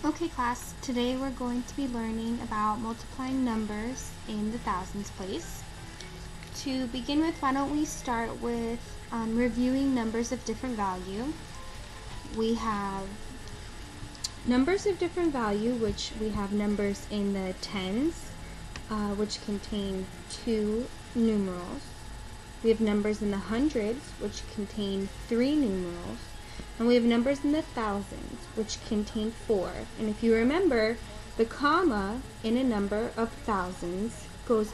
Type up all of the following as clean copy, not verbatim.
Okay class, today we're going to be learning about multiplying numbers in the thousands place. To begin with, why don't we start with reviewing numbers of different value. We have numbers of different value, which we have numbers in the tens, which contain 2 numerals. We have numbers in the hundreds, which contain 3 numerals. And we have numbers in the thousands, which contain 4. And if you remember, the comma in a number of thousands goes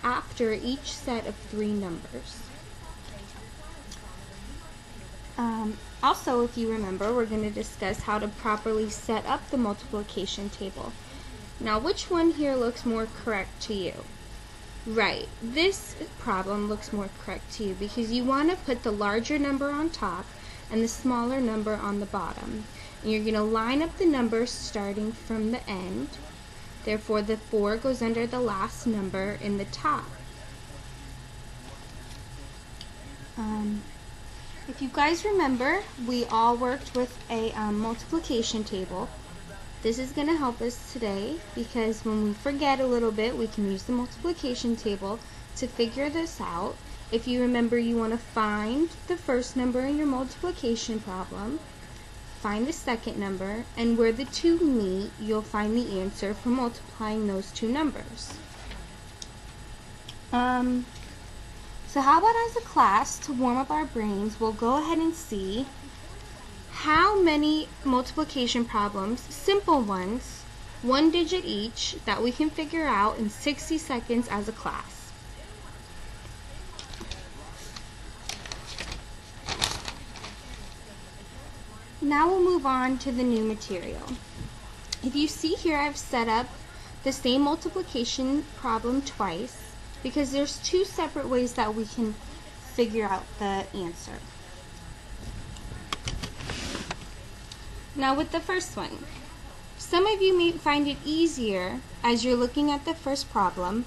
after each set of 3 numbers. Also, if you remember, we're going to discuss how to properly set up the multiplication table. Now, which one here looks more correct to you? Right, this problem looks more correct to you because you want to put the larger number on top and the smaller number on the bottom. And you're going to line up the numbers starting from the end. Therefore, the 4 goes under the last number in the top. If you guys remember, we all worked with a multiplication table. This is going to help us today because when we forget a little bit, we can use the multiplication table to figure this out. If you remember, you want to find the first number in your multiplication problem, find the second number, and where the 2 meet, you'll find the answer for multiplying those 2 numbers. So how about as a class, to warm up our brains, we'll go ahead and see how many multiplication problems, simple ones, 1 digit each, that we can figure out in 60 seconds as a class. Now we'll move on to the new material. If you see here, I've set up the same multiplication problem twice because there's 2 separate ways that we can figure out the answer. Now with the first one, some of you may find it easier as you're looking at the first problem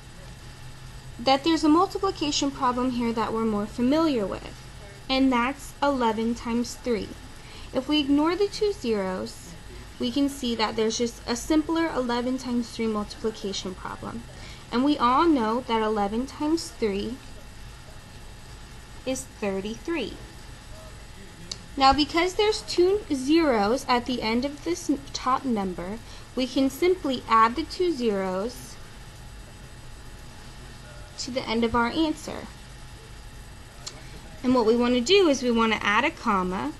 that there's a multiplication problem here that we're more familiar with, and that's 11 times 3. If we ignore the 2 zeros, we can see that there's just a simpler 11 times 3 multiplication problem. And we all know that 11 times 3 is 33. Now because there's 2 zeros at the end of this top number, we can simply add the 2 zeros to the end of our answer. And what we want to do is we want to add a comma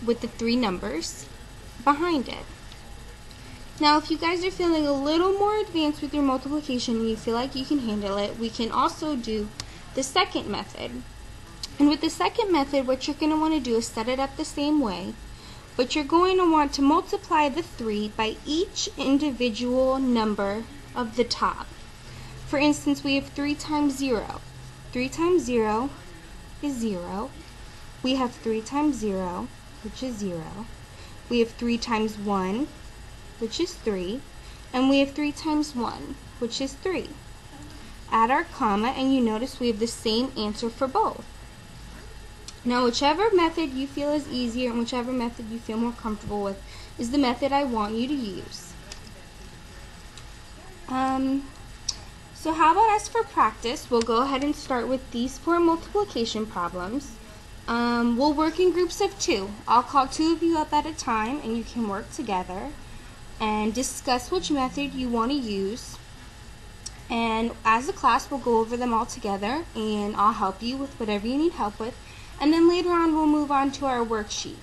with the 3 numbers behind it. Now if you guys are feeling a little more advanced with your multiplication and you feel like you can handle it, we can also do the second method. And with the second method, what you're going to want to do is set it up the same way, but you're going to want to multiply the 3 by each individual number of the top. For instance, we have 3 times 0. 3 times 0 is 0. We have 3 times 0, which is 0. We have 3 times 1, which is 3. And we have 3 times 1, which is 3. Add our comma, and you notice we have the same answer for both. Now, whichever method you feel is easier and whichever method you feel more comfortable with is the method I want you to use. So how about as for practice, we'll go ahead and start with these 4 multiplication problems. We'll work in groups of 2. I'll call 2 of you up at a time and you can work together and discuss which method you want to use. And as a class, we'll go over them all together and I'll help you with whatever you need help with. And then later on, we'll move on to our worksheet.